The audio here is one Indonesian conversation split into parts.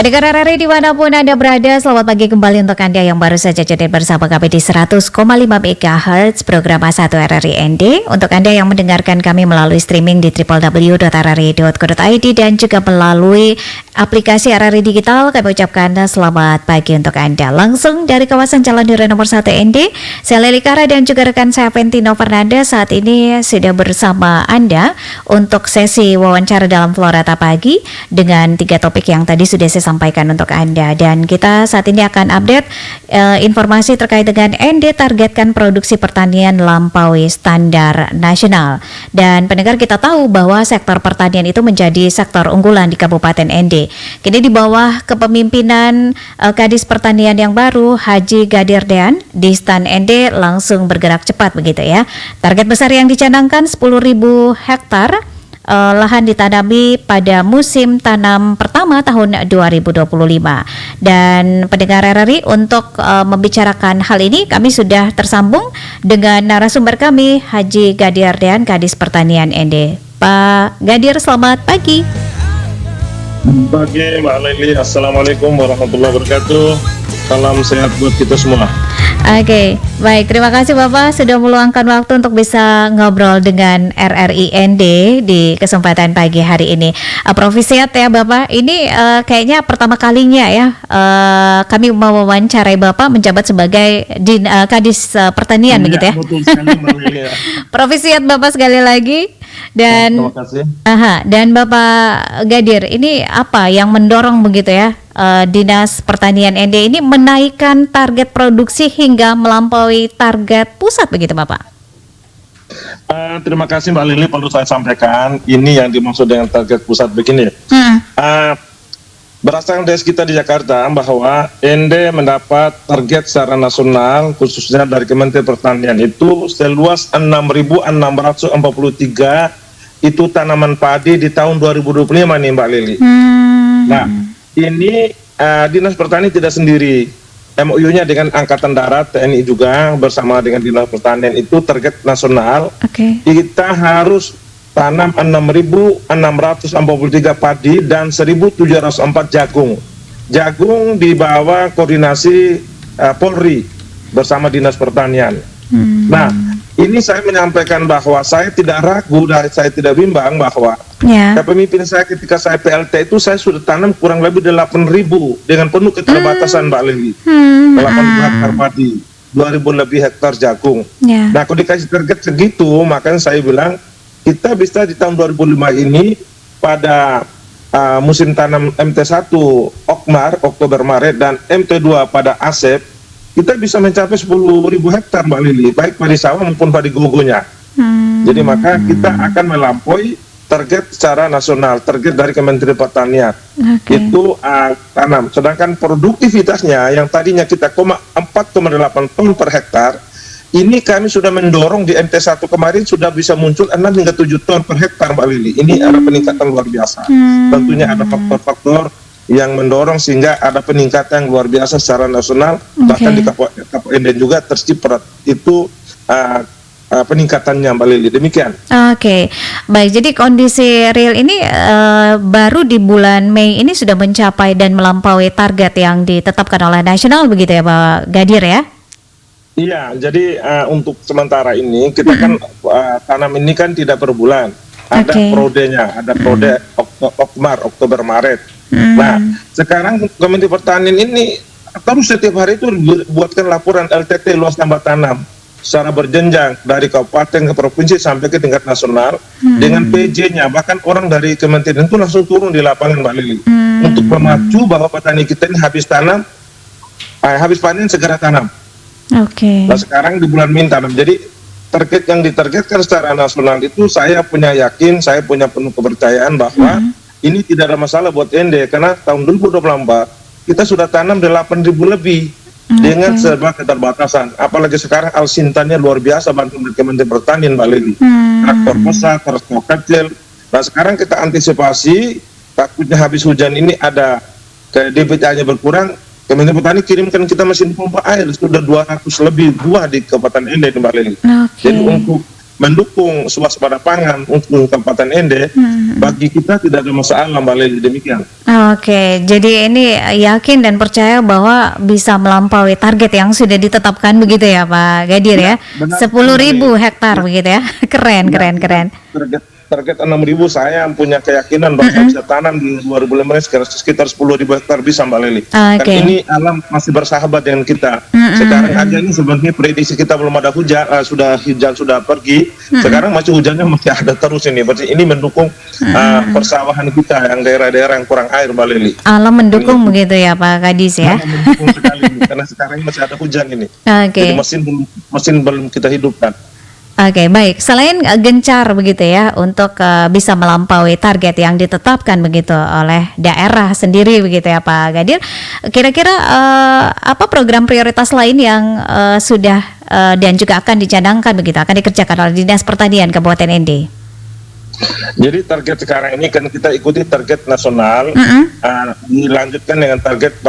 Pendengar RRI dimanapun Anda berada, selamat pagi kembali untuk Anda yang baru saja jadi bersama kami di 100,5 MHz program A1 RRI ND. Untuk Anda yang mendengarkan kami melalui streaming di www.rri.co.id dan juga melalui aplikasi RRI Digital, kami ucapkan selamat pagi untuk Anda. Langsung dari kawasan Jalan Duri nomor 1 ND, saya Leli Kara dan juga rekan saya Ventino Fernandes saat ini sudah bersama Anda untuk sesi wawancara dalam Florata Pagi dengan 3 topik yang tadi sudah saya sampaikan untuk Anda, dan kita saat ini akan update informasi terkait dengan ND targetkan produksi pertanian lampaui standar nasional. Dan pendengar, kita tahu bahwa sektor pertanian itu menjadi sektor unggulan di Kabupaten ND. Kini di bawah kepemimpinan Kadis Pertanian yang baru Haji Gadir Dean di STAN ND langsung bergerak cepat begitu ya. Target besar yang dicanangkan 10.000 hektar lahan ditanami pada musim tanam pertama tahun 2025. Dan pendengar RRI, untuk membicarakan hal ini kami sudah tersambung dengan narasumber kami Haji Gadir Dean, Kadis Pertanian ND. Pak Gadir, selamat pagi. Pagi Mbak Leli, Assalamualaikum warahmatullahi wabarakatuh. Salam sehat buat kita semua. Oke, baik. Terima kasih Bapak sudah meluangkan waktu untuk bisa ngobrol dengan RRI ND di kesempatan pagi hari ini. Provisiat ya Bapak. Ini kayaknya pertama kalinya ya kami mau mewawancarai Bapak menjabat sebagai Kadis Pertanian begitu ya. Betul sekali Mbak Leli. Provisiat Bapak sekali lagi. Dan terima kasih. Dan Bapak Gadir, ini apa yang mendorong begitu ya Dinas Pertanian ND ini menaikkan target produksi hingga melampaui target pusat begitu Bapak? Terima kasih Mbak Lili, perlu saya sampaikan ini yang dimaksud dengan target pusat begini. Berdasarkan desk kita di Jakarta bahwa ND mendapat target secara nasional khususnya dari Kementerian Pertanian itu seluas 6.643 itu tanaman padi di tahun 2025 nih Mbak Lili. Nah, ini Dinas Pertanian tidak sendiri. MOU-nya dengan Angkatan Darat, TNI juga bersama dengan Dinas Pertanian itu target nasional. Kita harus tanam 6.643 padi dan 1.704 jagung. Jagung di bawah koordinasi Polri bersama Dinas Pertanian. Nah, ini saya menyampaikan bahwa saya tidak ragu dan saya tidak bimbang bahwa kepemimpinan saya ketika saya PLT itu saya sudah tanam kurang lebih 8.000 dengan penuh keterbatasan Mbak Lili. 8.000 hektar padi, 2.000 lebih hektar jagung. Nah, kalau dikasih target segitu, makanya saya bilang kita bisa di tahun 2005 ini pada musim tanam MT1 Oktober Maret dan MT2 pada Asep, kita bisa mencapai 10.000 hektar Mbak Lili, baik padi sawah maupun padi gogonya. Jadi maka kita akan melampaui target secara nasional, target dari Kementerian Pertanian. Itu tanam. Sedangkan produktivitasnya yang tadinya kita 4,8 ton per hektar, ini kami sudah mendorong di MT1 kemarin sudah bisa muncul 6 hingga 7 ton per hektar Mbak Lili. Ini ada peningkatan luar biasa. Tentunya ada faktor-faktor yang mendorong sehingga ada peningkatan yang luar biasa secara nasional. Bahkan di KPN juga terciprat itu peningkatannya Mbak Lili. Demikian. Baik. Jadi kondisi real ini baru di bulan Mei ini sudah mencapai dan melampaui target yang ditetapkan oleh nasional begitu ya Pak Gadir ya? Iya, jadi untuk sementara ini kita kan tanam ini kan tidak per bulan, ada prodenya, ada prode Oktober Maret. Nah, sekarang Kementerian Pertanian ini terus setiap hari itu buatkan laporan LTT luas tambah tanam secara berjenjang dari kabupaten ke provinsi sampai ke tingkat nasional dengan PJ-nya. Bahkan orang dari Kementerian itu langsung turun di lapangan Mbak Lili untuk memacu bahwa petani kita ini habis tanam, habis panen segera tanam. Nah sekarang di bulan Mei tanam. Jadi target yang ditargetkan secara nasional itu saya punya yakin, saya punya penuh kepercayaan bahwa ini tidak ada masalah buat ND karena tahun 2024 kita sudah tanam 8.000 lebih dengan serba keterbatasan. Apalagi sekarang alsintannya luar biasa bantu dari Kementerian Pertanian Mbak Lili. Traktor besar, traktor kecil. Nah sekarang kita antisipasi takutnya habis hujan ini ada DBT-nya berkurang. Kementerian Pertanian kirimkan kita mesin pompa air sudah 200 lebih buah di Kabupaten ND Mbak Lili. Jadi untuk mendukung swasembada pangan untuk Kabupaten Ende, bagi kita tidak ada masalah Mbak Leli, demikian. Oke, jadi ini yakin dan percaya bahwa bisa melampaui target yang sudah ditetapkan begitu ya Pak Gadir ya, benar. 10.000 hektar begitu ya, keren. Target 6.000 saya punya keyakinan bahwa saya bisa tanam di 2015 sekitar 10.000 hektar bisa Mbak Leli. Kan ini alam masih bersahabat dengan kita. Sekarang aja ini sebenarnya prediksi kita belum ada hujan, hujan sudah pergi. Sekarang masih hujannya masih ada terus ini. Berarti ini mendukung persawahan kita yang daerah-daerah yang kurang air Mbak Leli. Alam mendukung ini, begitu ya Pak Kadis ya. Alam mendukung sekali ini, karena sekarang masih ada hujan ini. Jadi mesin belum kita hidupkan. Oke, baik. Selain gencar begitu ya untuk bisa melampaui target yang ditetapkan begitu oleh daerah sendiri begitu ya Pak Gadir. Kira-kira apa program prioritas lain yang sudah dan juga akan dicadangkan begitu, akan dikerjakan oleh Dinas Pertanian Kabupaten Ende? Jadi target sekarang ini kan kita ikuti target nasional, dilanjutkan dengan target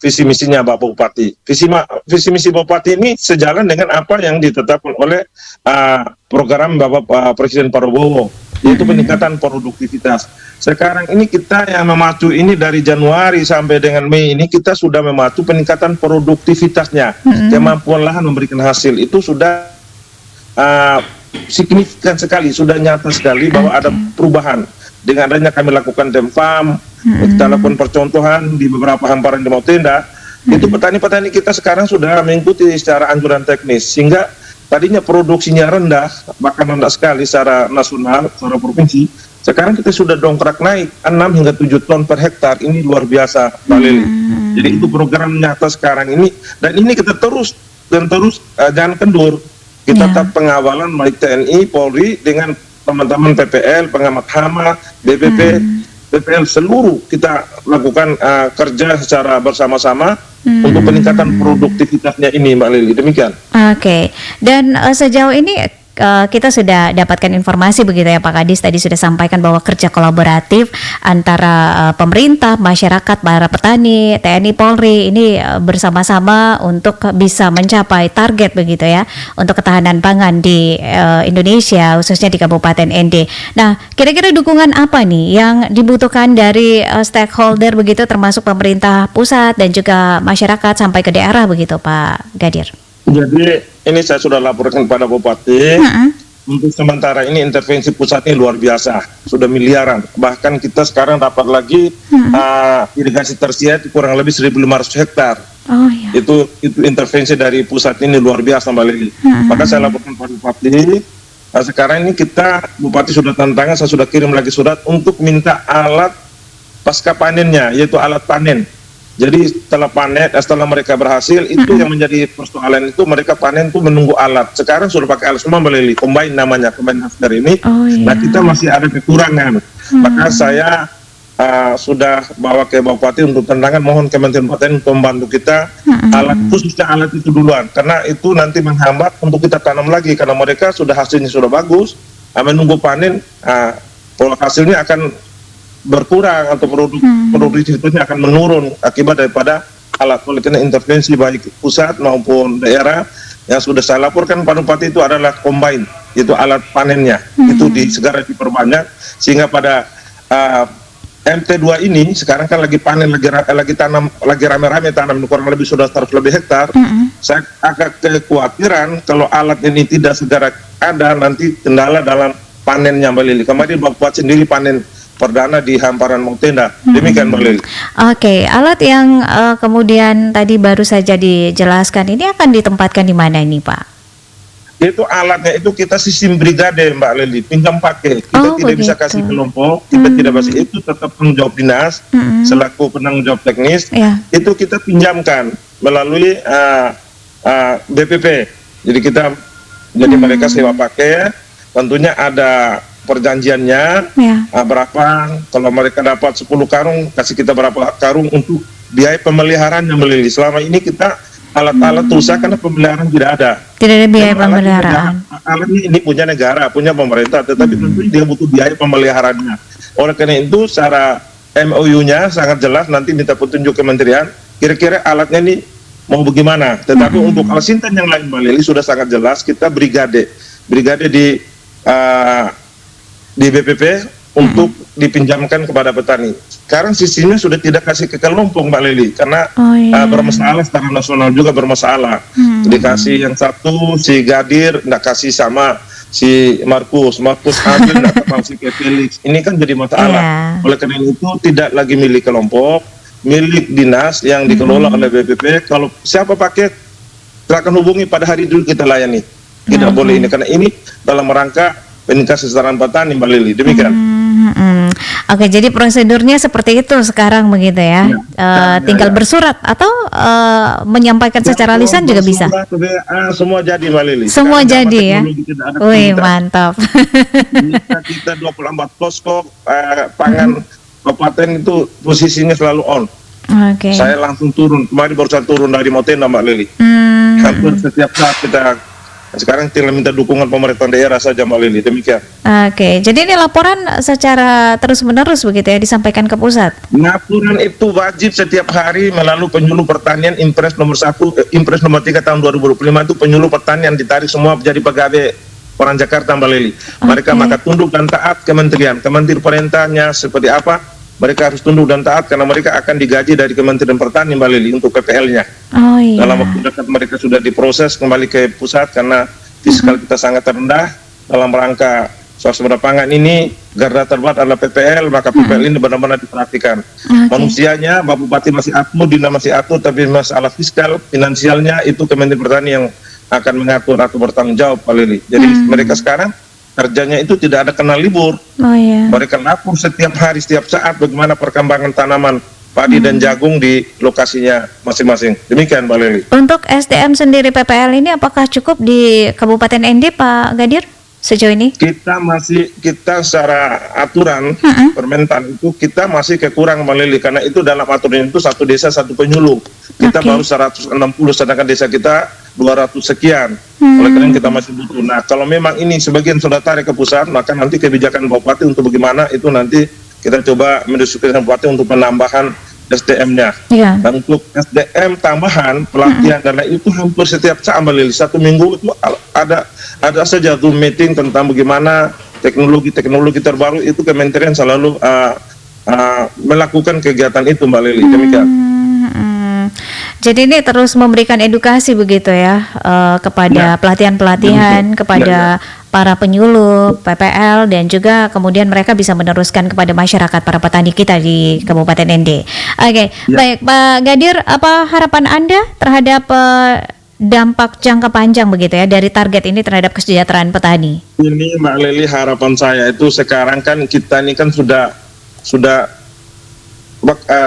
visi misinya Bapak Bupati. Visi misi Bupati ini sejalan dengan apa yang ditetapkan oleh program Bapak Presiden Prabowo, yaitu peningkatan produktivitas. Sekarang ini kita yang memacu ini dari Januari sampai dengan Mei ini kita sudah memacu peningkatan produktivitasnya, kemampuan lahan memberikan hasil itu sudah signifikan sekali, sudah nyata sekali bahwa ada perubahan. Dengan adanya kami lakukan DEMFAM, kita lakukan percontohan di beberapa hamparan di Mautenda, itu petani-petani kita sekarang sudah mengikuti secara anjuran teknis, sehingga tadinya produksinya rendah, bahkan rendah sekali secara nasional, secara provinsi. Sekarang kita sudah dongkrak naik 6 hingga 7 ton per hektar, ini luar biasa Mbak Leli. Jadi itu program nyata sekarang ini, dan ini kita terus jangan kendur. Kita tetap pengawalan baik TNI, Polri dengan teman-teman PPL, pengamat hama, BPP, PPL seluruh kita lakukan kerja secara bersama-sama untuk peningkatan produktivitasnya ini Mbak Lili. Demikian. Oke. Dan sejauh ini kita sudah dapatkan informasi begitu ya Pak Kadis, tadi sudah sampaikan bahwa kerja kolaboratif antara pemerintah, masyarakat, para petani, TNI, Polri ini bersama-sama untuk bisa mencapai target begitu ya untuk ketahanan pangan di Indonesia, khususnya di Kabupaten Ende. Nah, kira-kira dukungan apa nih yang dibutuhkan dari stakeholder begitu, termasuk pemerintah pusat dan juga masyarakat sampai ke daerah begitu Pak Gadir? Jadi ini saya sudah laporkan kepada Bupati. Untuk sementara ini intervensi pusat ini luar biasa, sudah miliaran. Bahkan kita sekarang dapat lagi irigasi tersier kurang lebih 1.500 hektar. Itu intervensi dari pusat ini luar biasa Mbak Lili. Maka saya laporkan kepada Bupati. Nah, sekarang ini Bupati sudah tantangan, saya sudah kirim lagi surat untuk minta alat pasca panennya, yaitu alat panen. Jadi setelah mereka berhasil, itu yang menjadi persoalan itu mereka panen itu menunggu alat. Sekarang sudah pakai alat semua Mbak Lili, combine namanya, combine harvester ini. Nah kita masih ada kekurangan. Maka saya sudah bawa ke Bupati untuk tantangan, mohon Kementerian Pertanian membantu kita alat, khususnya alat itu duluan, karena itu nanti menghambat untuk kita tanam lagi, karena mereka sudah hasilnya sudah bagus, menunggu panen, kalau hasilnya akan berkurang atau produktivitasnya akan menurun akibat daripada alat. Oleh karena intervensi baik pusat maupun daerah yang sudah saya laporkan pada Bupati itu adalah combine, itu alat panennya itu segera diperbanyak, sehingga pada MT2 ini sekarang kan lagi panen, lagi rame-rame tanam kurang lebih sudah 100 lebih hektar. Saya agak kekhawatiran kalau alat ini tidak segera ada, nanti kendala dalam panennya Mbak Lili. Kemarin Bapak Bupati sendiri panen perdana di hamparan Mautenda. Demikian Mbak Lili. Oke, alat yang kemudian tadi baru saja dijelaskan ini akan ditempatkan di mana ini Pak? Itu alatnya itu kita sistem brigade Mbak Lili, pinjam pakai. Kita tidak bisa kasih kelompok, kita tidak bisa, itu tetap penanggung jawab dinas selaku penanggung jawab teknis. Itu kita pinjamkan melalui BPP. Jadi mereka sewa pakai, tentunya ada perjanjiannya, berapa, kalau mereka dapat 10 karung, kasih kita berapa karung untuk biaya pemeliharaannya Melili. Selama ini kita alat-alat rusak karena pemeliharaan tidak ada. Tidak ada biaya pemeliharaan. Alat ini punya negara, punya pemerintah, tetapi tentu dia butuh biaya pemeliharaannya. Oleh karena itu, secara MOU-nya sangat jelas, nanti minta petunjuk kementerian, kira-kira alatnya ini mau bagaimana. Tetapi untuk alat sinten yang lain Mbak Lili sudah sangat jelas, kita brigade. brigade di BPP untuk dipinjamkan kepada petani. Sekarang sistemnya sudah tidak kasih ke kelompok Mbak Leli karena bermasalah secara nasional juga bermasalah. Dikasih yang satu si Gadir nggak kasih sama si Markus ambil nggak kasih ke Felix. Ini kan jadi masalah. Oleh karena itu tidak lagi milik kelompok, milik dinas yang dikelola oleh BPP. Kalau siapa paket silakan hubungi pada hari itu kita layani. Tidak boleh ini karena ini dalam rangka peningkatan kesejahteraan petani Mbak Lili. Demikian. Oke, jadi prosedurnya seperti itu sekarang begitu ya. Tinggal bersurat atau menyampaikan secara lisan juga bisa. Semua jadi Mbak Lili. Semua jadi ya. Wih, mantap. Kita 24 posko pangan kabupaten itu posisinya selalu on. Oke. Saya langsung turun. Kemarin baru saya turun dari Motenda Mbak Lili. Hampir setiap saat kita. Sekarang tinggal minta dukungan pemerintah daerah saja Mbak Lili, demikian. Oke, jadi ini laporan secara terus-menerus begitu ya disampaikan ke pusat? Laporan itu wajib setiap hari melalui penyuluh pertanian Impres nomor 3 tahun 2025 itu penyuluh pertanian ditarik semua jadi pegawai orang Jakarta Mbak Lili. Mereka maka tunduk dan taat kementerian perintahnya seperti apa. Mereka harus tunduk dan taat karena mereka akan digaji dari Kementerian Pertanian Mbak Lili untuk PPL-nya. Dalam waktu dekat mereka sudah diproses kembali ke pusat karena fiskal kita sangat rendah. Dalam rangka swasembada pangan ini garda terdepan adalah PPL, maka PPL ini benar-benar diperhatikan. Manusianya, Pak Bupati masih atur, Dina masih atur, tapi masalah fiskal, finansialnya itu Kementerian Pertanian yang akan mengatur atau bertanggung jawab Mbak Lili. Jadi mereka sekarang kerjanya itu tidak ada kenal libur. Mereka lapor setiap hari, setiap saat bagaimana perkembangan tanaman padi dan jagung di lokasinya masing-masing. Demikian Mbak Leli. Untuk SDM sendiri PPL ini apakah cukup di Kabupaten ND Pak Gadir sejauh ini? Kita secara aturan Permentan itu kita masih kekurang Mbak Leli karena itu dalam aturan itu satu desa satu penyuluh. Kita baru 160 sedangkan desa kita 200 sekian. Oleh karena kita masih butuh. Nah, kalau memang ini sebagian sudah tarik ke pusat, maka nanti kebijakan Bupati untuk bagaimana itu nanti kita coba mendiskusikan Bupati untuk penambahan SDM-nya. Dan untuk SDM tambahan pelatihan karena itu hampir setiap saat Mbak Lili, satu minggu itu ada saja Zoom meeting tentang bagaimana teknologi terbaru itu kementerian selalu melakukan kegiatan itu Mbak Lili. Demikian. Jadi ini terus memberikan edukasi begitu ya kepada pelatihan-pelatihan kepada para penyuluh PPL dan juga kemudian mereka bisa meneruskan kepada masyarakat para petani kita di Kabupaten ND. Baik Pak Gadir, apa harapan Anda terhadap dampak jangka panjang begitu ya dari target ini terhadap kesejahteraan petani? Ini Mbak Leli, harapan saya itu sekarang kan kita ini kan sudah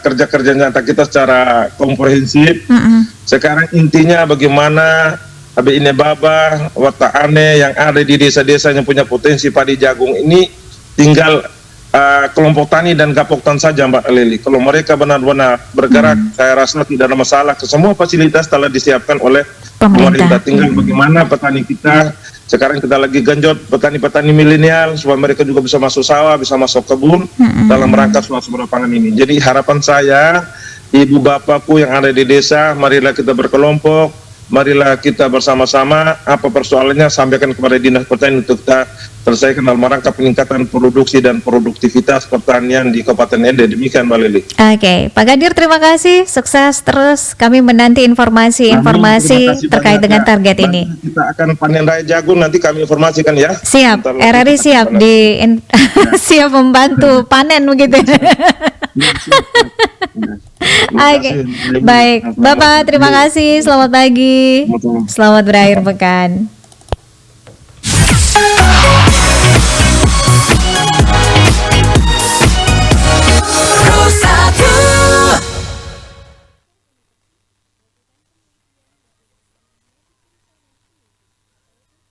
kerja-kerja nyata kita secara komprehensif. Sekarang intinya bagaimana ini Baba, Wataane yang ada di desa-desa yang punya potensi padi jagung ini tinggal kelompok tani dan gapoktan saja Mbak Leli. Kalau mereka benar-benar bergerak, saya rasa tidak ada masalah. Semua fasilitas telah disiapkan oleh pemerintah. Tinggal bagaimana petani kita sekarang kita lagi genjot petani-petani milenial supaya mereka juga bisa masuk sawah, bisa masuk kebun dalam rangka swasembada pangan ini. Jadi harapan saya, ibu bapakku yang ada di desa, marilah kita berkelompok, marilah kita bersama-sama apa persoalannya sampaikan kepada Dinas Pertanian untuk kita selesaikan dalam rangka peningkatan produksi dan produktivitas pertanian di Kabupaten ND. Demikian Mbak Lili. Pak Gadir, terima kasih, sukses terus. Kami menanti informasi terkait dengan target ini. Kita akan panen raya jagung, nanti kami informasikan ya. Siap, RRI siap siap membantu panen begitu. Baik, Bapak terima kasih. Selamat pagi. Selamat berakhir pekan.